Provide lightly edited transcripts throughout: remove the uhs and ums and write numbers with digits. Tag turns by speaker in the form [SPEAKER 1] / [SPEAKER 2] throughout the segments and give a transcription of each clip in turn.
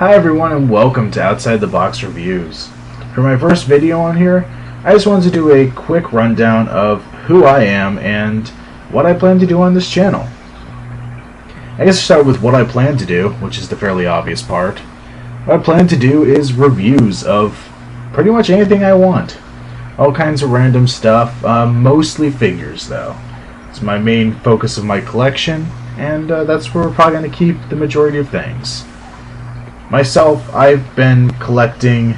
[SPEAKER 1] Hi everyone and welcome to Outside the Box Reviews. For my first video on here, I just wanted to do a quick rundown of who I am and what I plan to do on this channel. I guess I'll start with what I plan to do, which is the fairly obvious part. What I plan to do is reviews of pretty much anything I want. All kinds of random stuff, mostly figures though. It's my main focus of my collection, and that's where we're probably going to keep the majority of things. Myself, I've been collecting,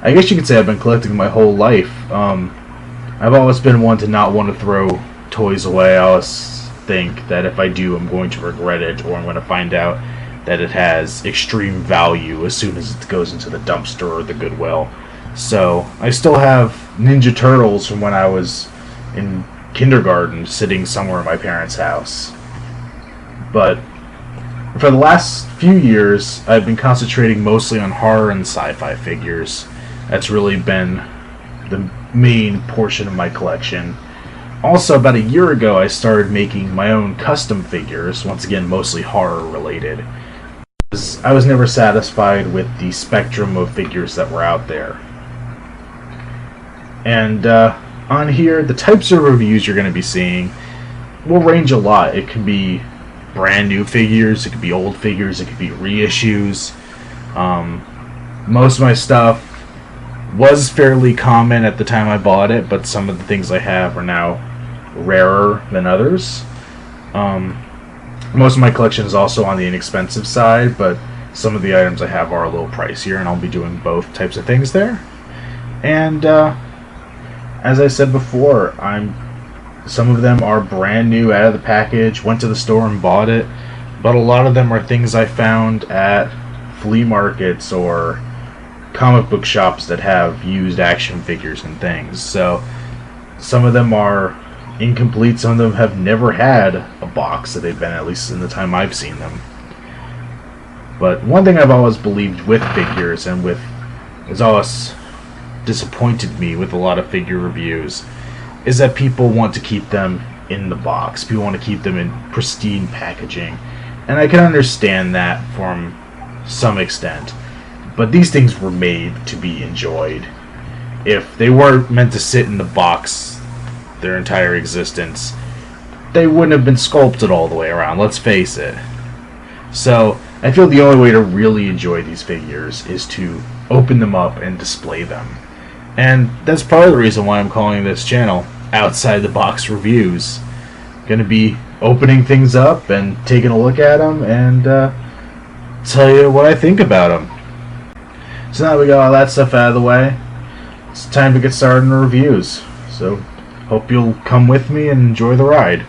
[SPEAKER 1] I guess you could say I've been collecting my whole life. I've always been one to not want to throw toys away. I always think that if I do, I'm going to regret it, or I'm going to find out that it has extreme value as soon as it goes into the dumpster or the Goodwill. So, I still have Ninja Turtles from when I was in kindergarten sitting somewhere in my parents' house. But for the last few years, I've been concentrating mostly on horror and sci-fi figures. That's really been the main portion of my collection. Also, about a year ago, I started making my own custom figures, once again mostly horror related. I was never satisfied with the spectrum of figures that were out there. And on here, the types of reviews you're going to be seeing will range a lot. It can be brand new figures, it could be old figures, it could be reissues. Most of my stuff was fairly common at the time I bought it, but some of the things I have are now rarer than others. Most of my collection is also on the inexpensive side, but some of the items I have are a little pricier, and I'll be doing both types of things there. And as I said before, some of them are brand new out of the package, went to the store and bought it, but a lot of them are things I found at flea markets or comic book shops that have used action figures and things. So some of them are incomplete, some of them have never had a box that they've been, at least in the time I've seen them. But one thing I've always believed with figures, and has always disappointed me with a lot of figure reviews, is that people want to keep them in the box. People want to keep them in pristine packaging. And I can understand that from some extent. But these things were made to be enjoyed. If they weren't meant to sit in the box their entire existence, they wouldn't have been sculpted all the way around, let's face it. So, I feel the only way to really enjoy these figures is to open them up and display them. And that's part of the reason why I'm calling this channel Outside the Box Reviews. Gonna be opening things up and taking a look at them and tell you what I think about them. So now we got all that stuff out of the way, it's time to get started on the reviews. So hope you'll come with me and enjoy the ride.